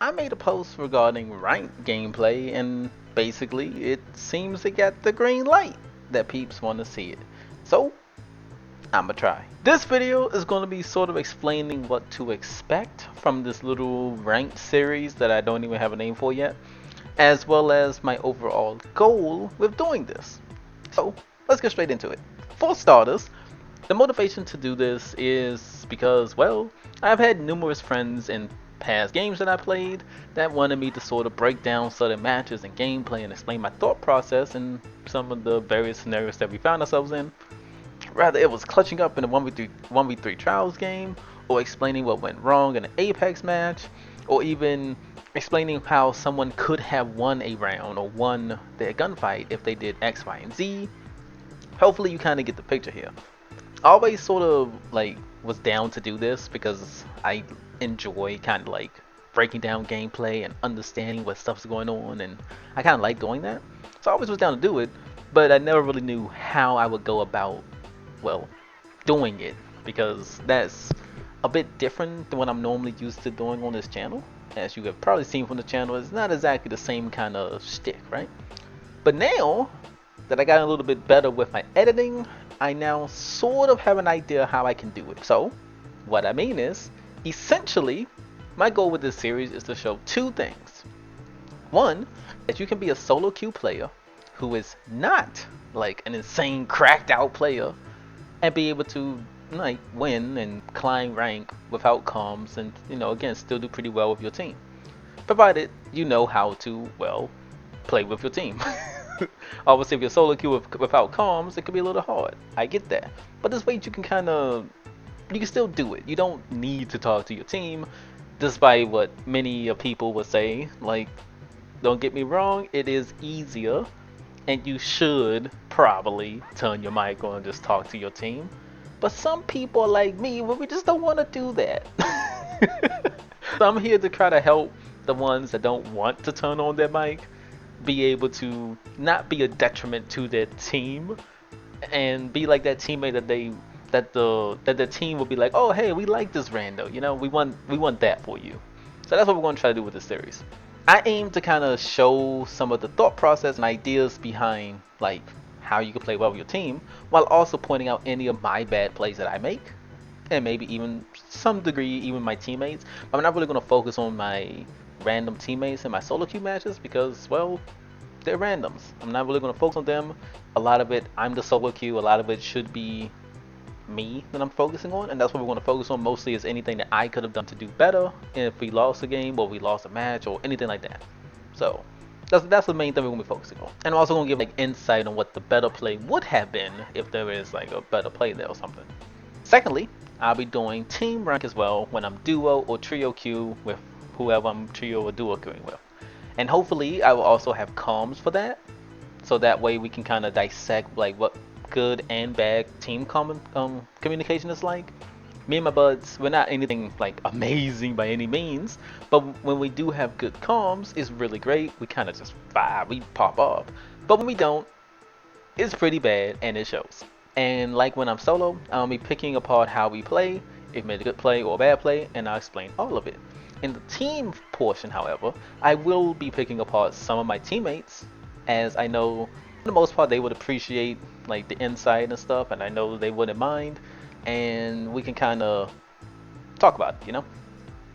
I made a post regarding ranked gameplay, and basically it seems it got the green light that peeps want to see it. So, I'ma try. This video is going to be sort of explaining what to expect from this little ranked series that I don't even have a name for yet, as well as my overall goal with doing this. So, let's get straight into it. For starters, the motivation to do this is because, well, I've had numerous friends in past games that I played that wanted me to sort of break down certain matches and gameplay and explain my thought process in some of the various scenarios that we found ourselves in. Rather, it was clutching up in a 1v3 trials game, or explaining what went wrong in an Apex match, or even explaining how someone could have won a round or won their gunfight if they did X, Y, and Z. Hopefully you kind of get the picture here. I always sort of like was down to do this because I enjoy kind of like breaking down gameplay and understanding what stuff's going on, and I kind of like doing that. So I always was down to do it, but I never really knew how I would go about, well, doing it, because that's a bit different than what I'm normally used to doing on this channel. As you have probably seen from the channel, it's not exactly the same kind of shtick, right? But now that I got a little bit better with my editing, I now sort of have an idea how I can do it. So, what I mean is, essentially, my goal with this series is to show two things. One, that you can be a solo queue player who is not like an insane cracked out player and be able to like win and climb rank without comms, and again, still do pretty well with your team, provided you know how to, well, play with your team. Obviously, if you're solo queue without comms, it could be a little hard. I get that. But this way you can you can still do it. You don't need to talk to your team, despite what many people would say. Like, don't get me wrong, it is easier, and you should probably turn your mic on and just talk to your team. But some people are like me, where we just don't want to do that. So I'm here to try to help the ones that don't want to turn on their mic be able to not be a detriment to their team, and be like that teammate that the team will be like, oh hey, we like this rando, we want that for you. So that's what we're going to try to do with this series. I aim to kind of show some of the thought process and ideas behind like how you can play well with your team, while also pointing out any of my bad plays that I make, and maybe even some degree even my teammates. But I'm not really going to focus on my random teammates in my solo queue matches because, well, they're randoms. I'm not really going to focus on them. A lot of it, I'm the solo queue. A lot of it should be me that I'm focusing on, and that's what we're going to focus on mostly, is anything that I could have done to do better if we lost a game or we lost a match or anything like that. So that's the main thing we're going to be focusing on. And I'm also going to give like insight on what the better play would have been if there is like a better play there or something. Secondly, I'll be doing team rank as well when I'm duo or trio queue with whoever I'm trio or duo queuing with. And hopefully I will also have comms for that, so that way we can kind of dissect like what good and bad team communication is like. Me and my buds, we're not anything like amazing by any means, but when we do have good comms, it's really great. We kind of just vibe, we pop up. But when we don't, it's pretty bad, and it shows. And like when I'm solo, I'll be picking apart how we play, if we made a good play or a bad play, and I'll explain all of it. In the team portion, however, I will be picking apart some of my teammates, as I know for the most part they would appreciate like the insight and stuff, and I know they wouldn't mind, and we can kind of talk about it.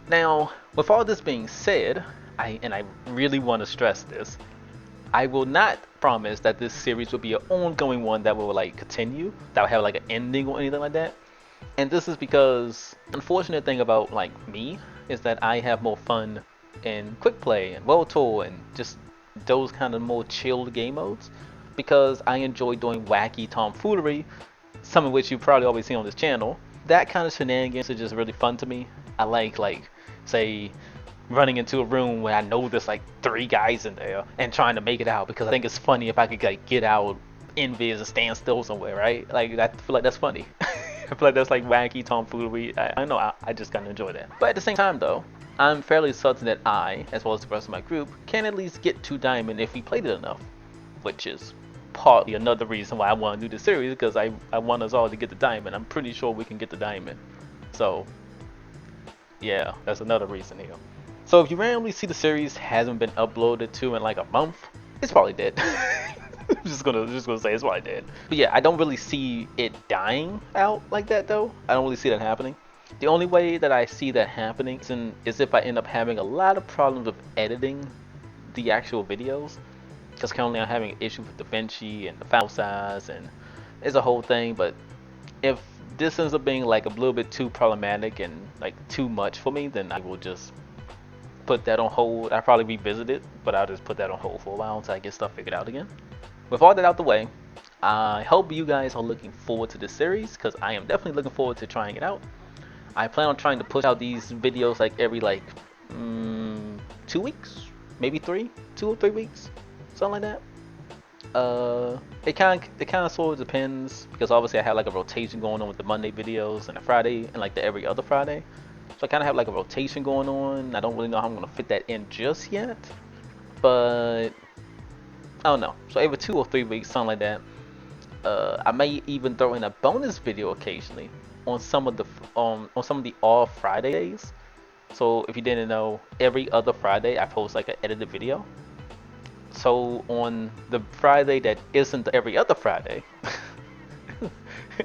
Now, with all this being said, I really want to stress this, I will not promise that this series will be an ongoing one that will like continue, that will have like an ending or anything like that. And this is because unfortunate thing about like me is that I have more fun in quick play and world tour and just those kind of more chilled game modes, because I enjoy doing wacky tomfoolery, some of which you probably always seen on this channel. That kind of shenanigans are just really fun to me. I like say running into a room where I know there's like 3 guys in there and trying to make it out, because I think it's funny if I could like get out invis and stand still somewhere, right? Like I feel like that's funny. I feel like that's like wacky tomfoolery. I know I just kind of enjoy that. But at the same time though, I'm fairly certain that I, as well as the rest of my group, can at least get to diamond if we played it enough, which is partly another reason why I want to do this series, because I want us all to get the diamond. I'm pretty sure we can get the diamond. So yeah, that's another reason here. So if you randomly see the series hasn't been uploaded to in like a month, it's probably dead. just gonna say it's probably dead. But yeah, I don't really see it dying out like that though. I don't really see that happening. The only way that I see that happening is if I end up having a lot of problems with editing the actual videos. Because currently I'm having an issue with DaVinci and the file size, and it's a whole thing. But if this ends up being like a little bit too problematic and like too much for me, then I will just put that on hold. I'll probably revisit it, but I'll just put that on hold for a while until I get stuff figured out again. With all that out the way, I hope you guys are looking forward to this series, because I am definitely looking forward to trying it out. I plan on trying to push out these videos like every 2 weeks, maybe 2 or 3 weeks, something like that. It kind of sort of depends, because obviously I have like a rotation going on with the Monday videos and the Friday and like the every other Friday. So I kind of have like a rotation going on. I don't really know how I'm gonna fit that in just yet, but I don't know. So every 2 or 3 weeks, something like that. I may even throw in a bonus video occasionally on some of the off Friday days. So if you didn't know, every other Friday I post like an edited video. So on the Friday that isn't every other Friday,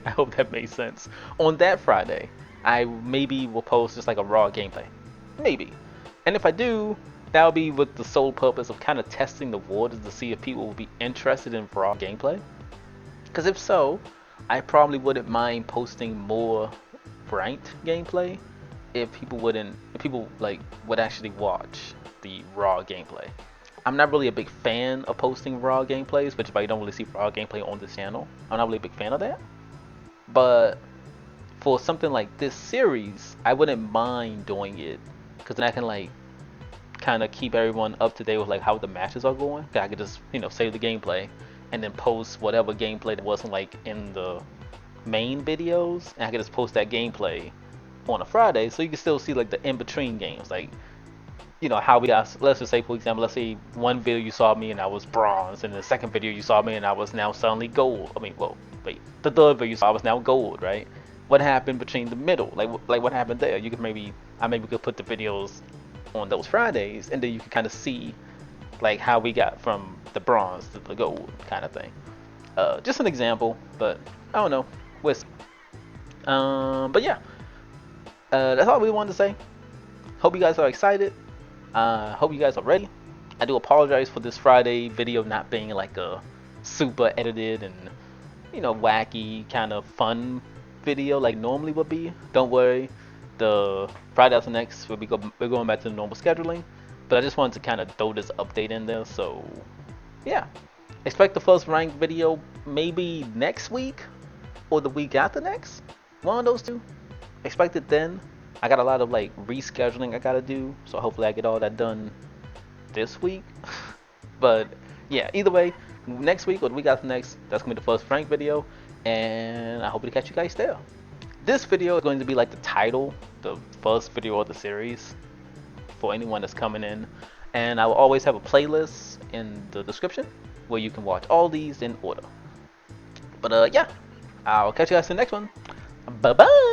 I hope that makes sense. On that Friday, I maybe will post just like a raw gameplay, maybe. And if I do, that'll be with the sole purpose of kind of testing the waters to see if people will be interested in raw gameplay. Because if so, I probably wouldn't mind posting more ranked gameplay if people would actually watch the raw gameplay. I'm not really a big fan of posting raw gameplays, which is why you don't really see raw gameplay on this channel. I'm not really a big fan of that. But for something like this series, I wouldn't mind doing it, because then I can like kind of keep everyone up to date with like how the matches are going. I could just save the gameplay and then post whatever gameplay that wasn't like in the main videos, and I could just post that gameplay on a Friday, so you can still see like the in-between games, like how we got, let's just say for example, let's say one video you saw me and I was bronze, and the second video you saw me and I was now suddenly gold. The third video you saw I was now gold, right? What happened between the middle? Like what happened there? You could I maybe could put the videos on those Fridays, and then you can kind of see like how we got from the bronze to the gold kind of thing. Just an example, but I don't know. But yeah, that's all we wanted to say. Hope you guys are excited. Hope you guys are ready. I do apologize for this Friday video not being like a super edited and wacky kind of fun video like normally would be. Don't worry, the Friday after next we're going back to the normal scheduling. But I just wanted to kind of throw this update in there. So yeah, expect the first ranked video maybe next week or the week after next. One of those two. Expect it then. I got a lot of like rescheduling I gotta do, so hopefully I get all that done this week. But yeah, either way, next week or the week after next, that's gonna be the first Frank video, and I hope to catch you guys there. This video is going to be like the title, the first video of the series for anyone that's coming in, and I will always have a playlist in the description where you can watch all these in order. But yeah, I'll catch you guys in the next one. Bye bye.